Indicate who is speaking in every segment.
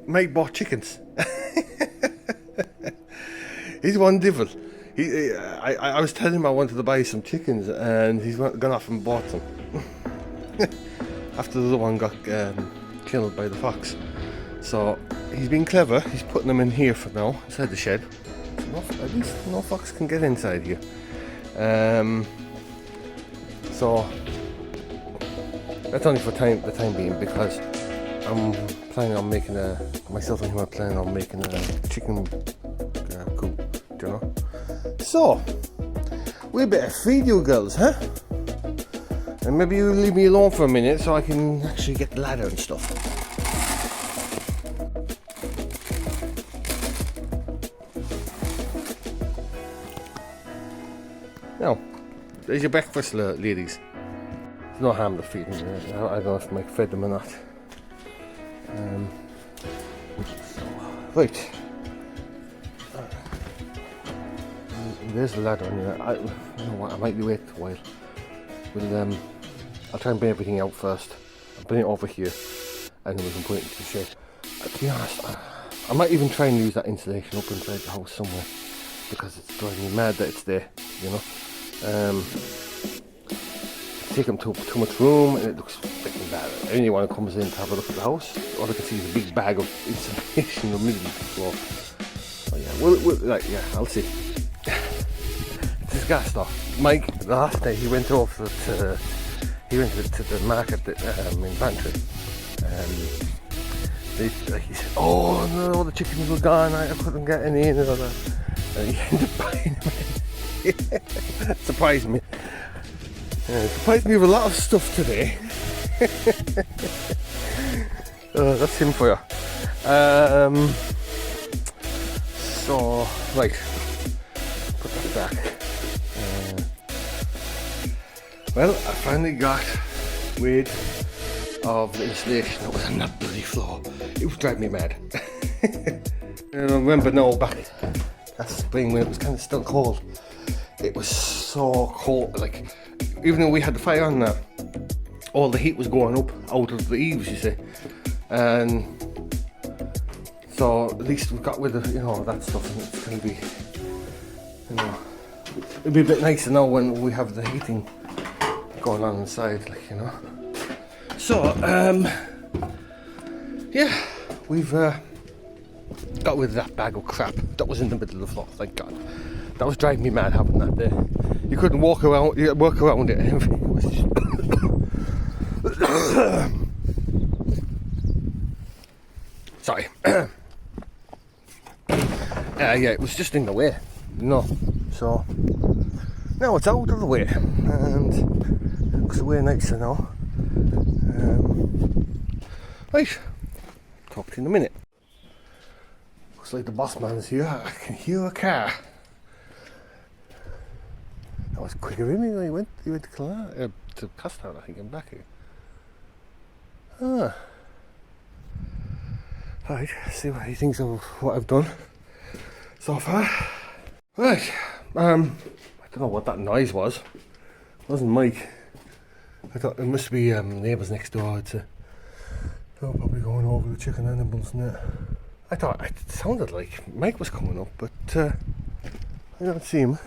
Speaker 1: Mike bought chickens. He's one devil. I was telling him I wanted to buy some chickens, and he's gone off and bought them. After the other one got killed by the fox. So he's been clever. He's putting them in here for now, inside the shed. So at least no fox can get inside here. So that's only for the time being, because I'm planning on making myself and him are planning on making a chicken coop, do you know? So we better feed you girls, huh? And maybe you leave me alone for a minute so I can actually get the ladder and stuff. Now, there's your breakfast, ladies. There's no harm to feeding them. I don't know if Mike fed them or not. Right. There's the ladder anyway. You know what, I might wait a while. I'll try and bring everything out first. I'll bring it over here, and then we can put it into the shed. To be honest, I might even try and use that insulation up inside the house somewhere, because it's driving me mad that it's there, you know. Take them too much room, and it looks freaking bad. Anyone who comes in to have a look at the house, all they can see is a big bag of insulation in the middle of the floor. Oh yeah, I'll see. It's disgusting though. Mike, the last day he went over to the market in Bantry. He said, "Oh no, the chickens were gone. I couldn't get any in and all that." And he ended up buying them. Surprised me. Surprised me with a lot of stuff today. That's him for you. So right, put that back. Well, I finally got rid of the insulation that was on that bloody floor. It was driving me mad. I remember now back that spring when it was kind of still cold. It was so cold, like even though we had the fire on there, all the heat was going up out of the eaves, you see. And so at least we got rid of, you know, that stuff, and it's going to be, you know, it'll be a bit nicer now when we have the heating going on inside, like, you know. So yeah, we've got rid of that bag of crap that was in the middle of the floor, thank God. That was driving me mad having that there. You couldn't work around it and everything. It was just sorry. Yeah, it was just in the way, you know. So now it's out of the way, and it looks way nicer now. Right, talk to you in a minute. Looks like the boss man's here. I can hear a car. That was quick of him. He went to Castown, I think, and back here. Right, see what he thinks of what I've done so far. Right, I don't know what that noise was. It wasn't Mike. I thought it must be neighbours next door. They were probably going over the chicken animals and that. I thought it sounded like Mike was coming up, but I don't see him.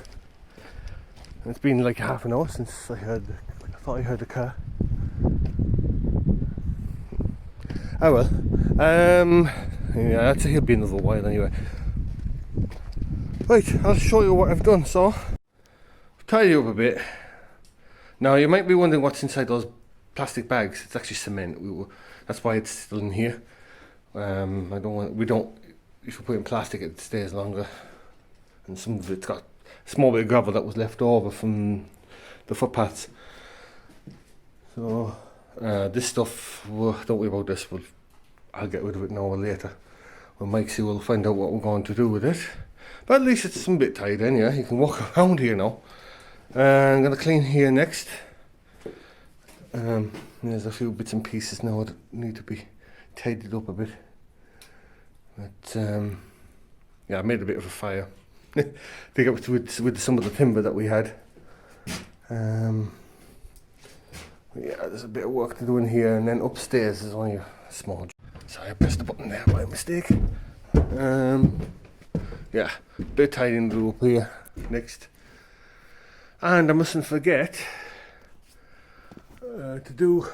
Speaker 1: It's been like half an hour since I thought I heard the car. Oh well. Yeah, I'd say he'll be another while anyway. Right, I'll show you what I've done. So, I've tidied up a bit. Now you might be wondering what's inside those plastic bags. It's actually cement. That's why it's still in here. If you put it in plastic, it stays longer. And some of it's got a small bit of gravel that was left over from the footpaths. So this stuff, don't worry about this. I'll get rid of it now or later. When Mikesy will find out what we're going to do with it. But at least it's some bit tied in, yeah. You can walk around here now. I'm going to clean here next. There's a few bits and pieces now that need to be tidied up a bit. But yeah, I made a bit of a fire. Pick up with some of the timber that we had. Yeah, there's a bit of work to do in here, and then upstairs is only a small. So I pressed the button there by mistake. Yeah, bit tidying the rope here next. And I mustn't forget to do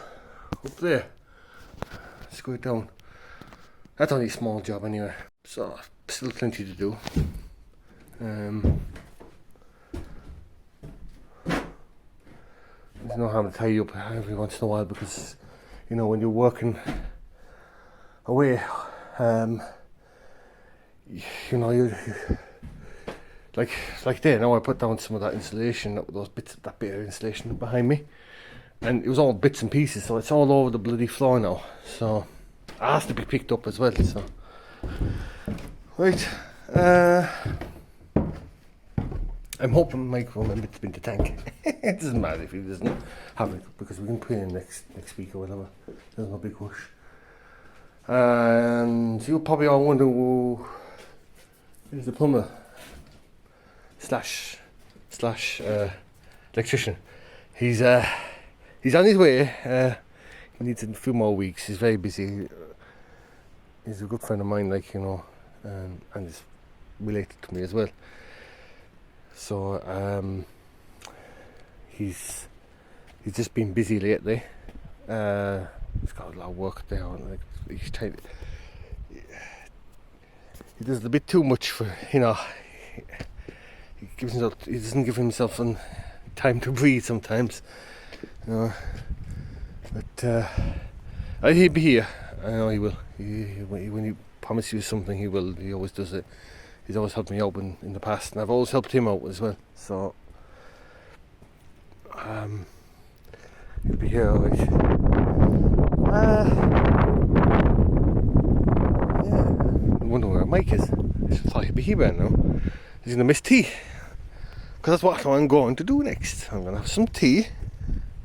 Speaker 1: up there. Screw it down. That's only a small job anyway, so still plenty to do. There's no harm to tie you up every once in a while, because you know when you're working away, you know you like there. Now I put down some of that insulation, that bit of insulation behind me, and it was all bits and pieces, so it's all over the bloody floor now. So it has to be picked up as well. So right. I'm hoping Mike will remember to bin the tank. It doesn't matter if he doesn't have it, because we can put it in next week or whatever. There's no big rush. And you'll probably all wonder who is the plumber slash electrician. He's on his way. He needs a few more weeks. He's very busy. He's a good friend of mine, like, you know, and he's related to me as well. So he's just been busy lately. He's got a lot of work there. Like he does a bit too much for, you know. He doesn't give himself time to breathe sometimes. You know. But he'll be here. I know he will. When he promises you something, he will. He always does it. He's always helped me out in the past, and I've always helped him out as well. So he'll be here, alright. Yeah, I'm wondering where Mike is. I just thought he'd be here by now. He's gonna miss tea, because that's what I'm going to do next. I'm gonna have some tea,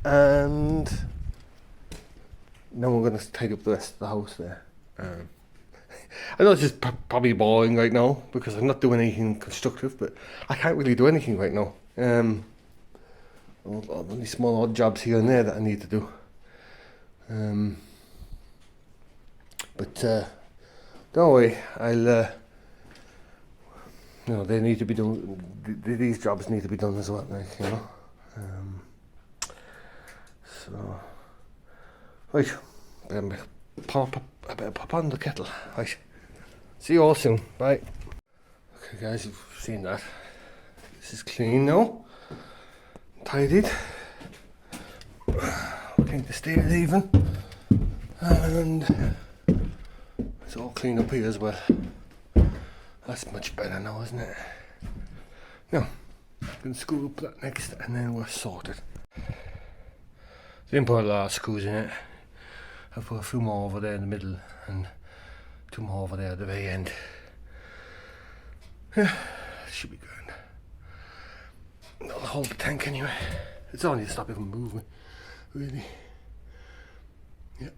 Speaker 1: and then we're gonna tidy up the rest of the house there. I know it's just probably boring right now, because I'm not doing anything constructive, but I can't really do anything right now. Only small odd jobs here and there that I need to do. But don't worry, I'll. You know, they need to be done. These jobs need to be done as well, like, you know. So, right, I better pop on the kettle. Right, see you all soon. Bye. Okay, guys, you've seen that. This is clean now, tidied. Looking to stay even, and it's all clean up here as well. That's much better now, isn't it? Now, I'm going to screw up that next, and then we're sorted. Didn't put a lot of screws in it. I've put a few more over there in the middle, and 2 more over there at the very end. Yeah, should be good. That'll hold the tank anyway. It's only to stop it from moving, really. Yep.